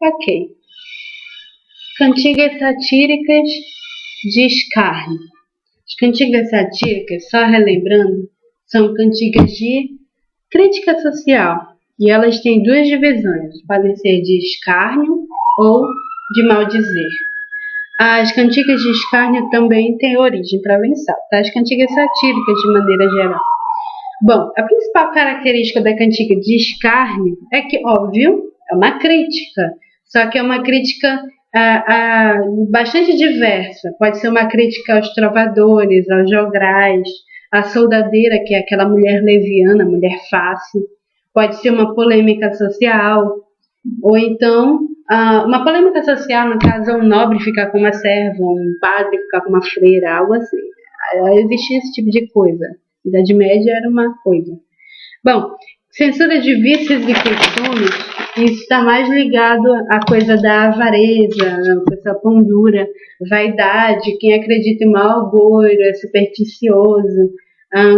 Ok. Cantigas satíricas de escárnio. As cantigas satíricas, só relembrando, são cantigas de crítica social. E elas têm duas divisões. Podem ser de escárnio ou de maldizer. As cantigas de escárnio também têm origem provençal, tá? As cantigas satíricas, de maneira geral. Bom, a principal característica da cantiga de escárnio é que, óbvio, é uma crítica, só que é uma crítica bastante diversa. Pode ser uma crítica aos trovadores, aos jograis, à soldadeira, que é aquela mulher leviana, mulher fácil. Pode ser uma polêmica social, ou então uma polêmica social, no caso, um nobre ficar com uma serva, um padre ficar com uma freira, algo assim. Existia esse tipo de coisa. A Idade Média era uma coisa. Bom, censura de vícios e costumes, isso está mais ligado à coisa da avareza, a pessoa pão dura, vaidade, quem acredita em mau agouro, é supersticioso,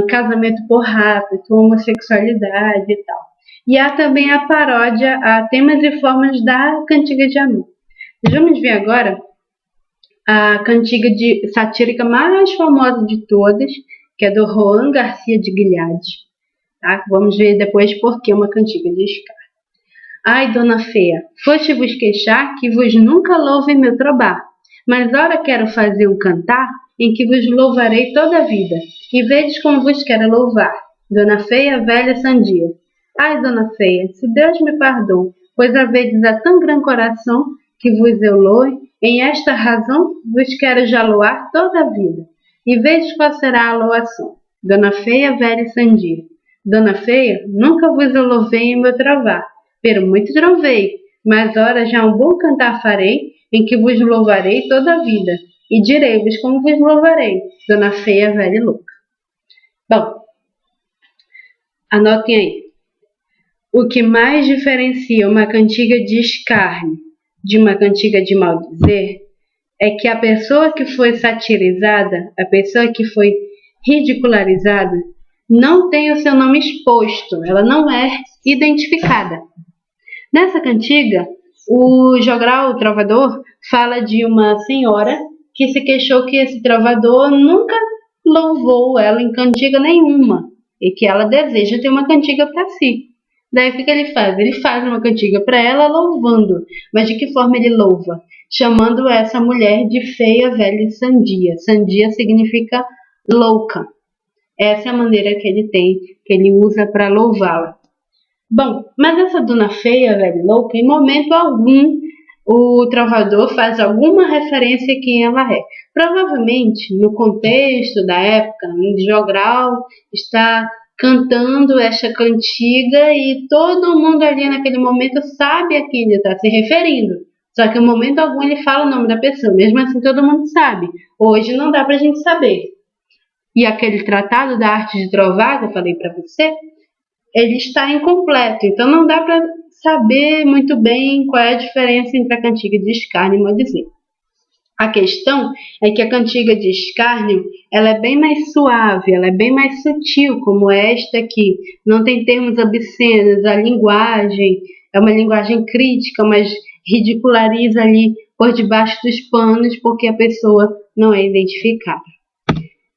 casamento por rápido, homossexualidade e tal. E há também a paródia a temas e formas da cantiga de amor. Vamos ver agora a cantiga satírica mais famosa de todas, que é do Juan Garcia de Guilhard. Tá? Vamos ver depois por que uma cantiga de escárnio. Ai, dona feia, foste vos queixar que vos nunca louve meu trobar, mas ora quero fazer um cantar em que vos louvarei toda a vida, e vedes como vos quero louvar, dona feia, velha sandia. Ai, dona feia, se Deus me perdoe, pois havedes a tão grande coração que vos eu loe, em esta razão vos quero já loar toda a vida, e vedes qual será a loação, dona feia, velha sandia. Dona feia, nunca vos eu louvei em meu trovar, pero muito trovei, mas ora já um bom cantar farei, em que vos louvarei toda a vida, e direi-vos como vos louvarei, dona feia, velha e louca. Bom, anotem aí. O que mais diferencia uma cantiga de escárnio de uma cantiga de maldizer é que a pessoa que foi satirizada, a pessoa que foi ridicularizada, não tem o seu nome exposto, ela não é identificada. Nessa cantiga, o jogral, o trovador, fala de uma senhora que se queixou que esse trovador nunca louvou ela em cantiga nenhuma e que ela deseja ter uma cantiga para si. Daí o que ele faz? Ele faz uma cantiga para ela louvando. Mas de que forma ele louva? Chamando essa mulher de feia, velha e sandia. Sandia significa louca. Essa é a maneira que ele tem, que ele usa para louvá-la. Bom, mas essa dona feia, velha e louca, em momento algum, o trovador faz alguma referência a quem ela é. Provavelmente, no contexto da época, o jogral está cantando esta cantiga e todo mundo ali naquele momento sabe a quem ele está se referindo. Só que em momento algum ele fala o nome da pessoa, mesmo assim todo mundo sabe. Hoje não dá para a gente saber. E aquele tratado da arte de trovar, que eu falei para você, ele está incompleto, então não dá para saber muito bem qual é a diferença entre a cantiga de escárnio e maldizer. A questão é que a cantiga de escárnio ela é bem mais suave, ela é bem mais sutil, como esta aqui. Não tem termos obscenos, a linguagem é uma linguagem crítica, mas ridiculariza ali por debaixo dos panos porque a pessoa não é identificada.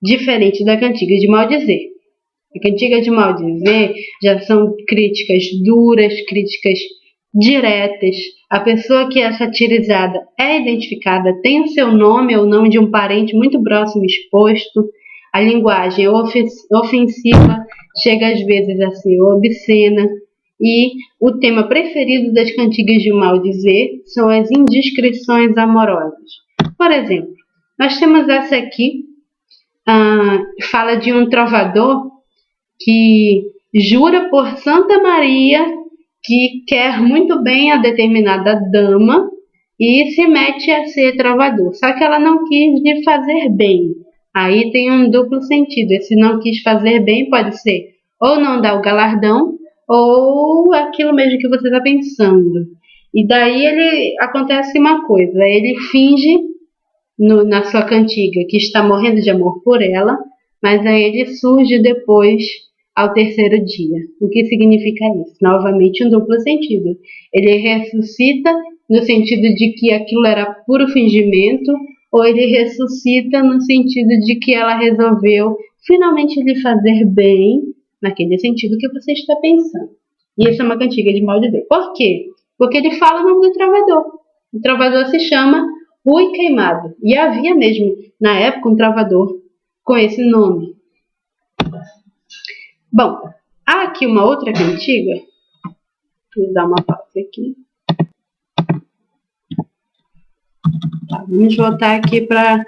Diferente da cantiga de maldizer. A cantiga de maldizer já são críticas duras, críticas diretas. A pessoa que é satirizada é identificada, tem o seu nome ou nome de um parente muito próximo exposto. A linguagem é ofensiva, chega às vezes a ser obscena. E o tema preferido das cantigas de maldizer são as indiscrições amorosas. Por exemplo, nós temos essa aqui, fala de um trovador que jura por Santa Maria que quer muito bem a determinada dama e se mete a ser trovador. Só que ela não quis lhe fazer bem. Aí tem um duplo sentido. Esse não quis fazer bem pode ser ou não dar o galardão ou aquilo mesmo que você está pensando. E daí acontece uma coisa. Ele finge na sua cantiga que está morrendo de amor por ela, mas aí ele surge depois ao terceiro dia. O que significa isso? Novamente um duplo sentido. Ele ressuscita no sentido de que aquilo era puro fingimento, ou ele ressuscita no sentido de que ela resolveu finalmente lhe fazer bem, naquele sentido que você está pensando. E essa é uma cantiga de maldizer. Por quê? Porque ele fala o nome do trovador. O trovador se chama Rui Queimado. E havia mesmo, na época, um trovador com esse nome. Bom, há aqui uma outra cantiga. Vou dar uma pausa aqui. Tá, vamos voltar aqui para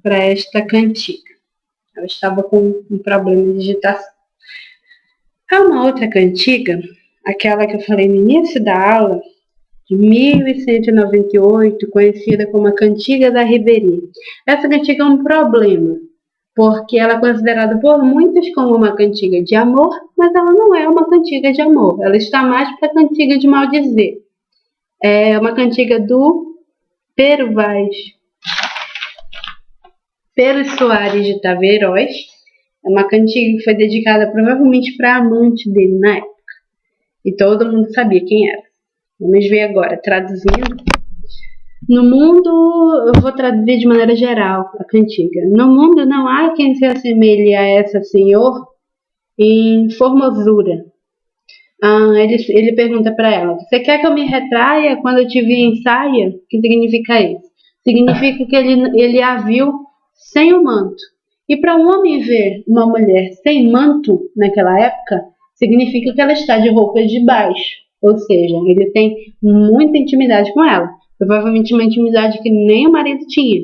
esta cantiga. Eu estava com um problema de digitação. Há uma outra cantiga, aquela que eu falei no início da aula, de 1198, conhecida como a Cantiga da Ribeirinha. Essa cantiga é um problema, porque ela é considerada por muitos como uma cantiga de amor, mas ela não é uma cantiga de amor. Ela está mais para a cantiga de maldizer. É uma cantiga do Pero Soares de Taveiroz. É uma cantiga que foi dedicada provavelmente para a amante dele na época. E todo mundo sabia quem era. Vamos ver agora, traduzindo. No mundo, eu vou traduzir de maneira geral a cantiga. No mundo não há quem se assemelhe a essa senhor em formosura. Ele pergunta para ela: você quer que eu me retraia quando eu te vi em saia? O que significa isso? Significa que ele a viu sem o manto. E para um homem ver uma mulher sem manto naquela época, significa que ela está de roupas de baixo. Ou seja, ele tem muita intimidade com ela. Provavelmente uma intimidade que nem o marido tinha.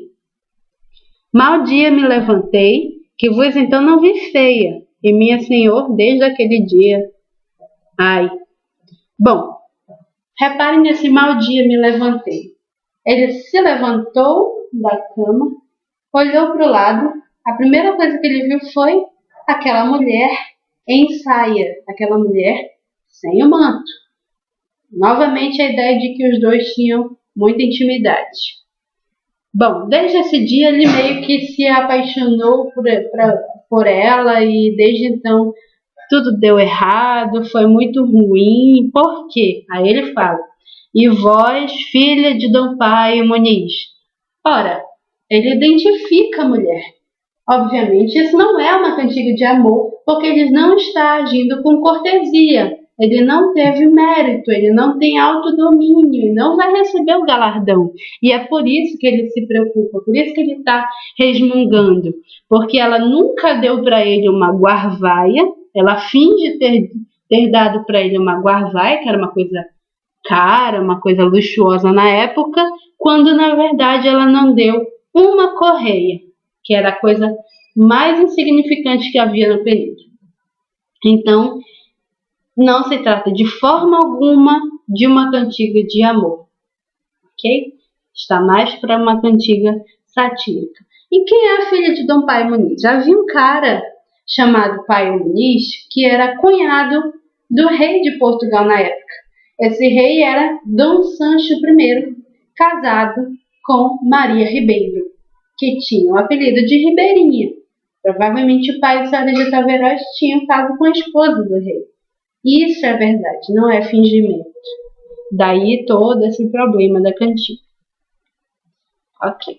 Mal dia me levantei, que vos então não vi feia, e minha senhor desde aquele dia. Ai. Bom, reparem nesse mal dia me levantei. Ele se levantou da cama, olhou para o lado, a primeira coisa que ele viu foi aquela mulher em saia, aquela mulher sem o manto. Novamente a ideia de que os dois tinham muita intimidade. Bom, desde esse dia ele meio que se apaixonou por ela e desde então tudo deu errado, foi muito ruim. Por quê? Aí ele fala: e vós, filha de Dom Paio Muniz. Ora, ele identifica a mulher. Obviamente isso não é uma cantiga de amor, porque ele não está agindo com cortesia. Ele não teve mérito, ele não tem autodomínio, não vai receber o galardão. E é por isso que ele se preocupa, por isso que ele está resmungando. Porque ela nunca deu para ele uma guarvaia, ela finge ter dado para ele uma guarvaia, que era uma coisa cara, uma coisa luxuosa na época, quando na verdade ela não deu uma correia, que era a coisa mais insignificante que havia no período. Então, não se trata de forma alguma de uma cantiga de amor, ok? Está mais para uma cantiga satírica. E quem é a filha de Dom Paio Muniz? Havia um cara chamado Paio Muniz que era cunhado do rei de Portugal na época. Esse rei era Dom Sancho I, casado com Maria Ribeiro, que tinha o apelido de Ribeirinha. Provavelmente o pai de Soares de Taveiroz tinha um caso com a esposa do rei. Isso é verdade, não é fingimento. Daí todo esse problema da cantiga. Ok.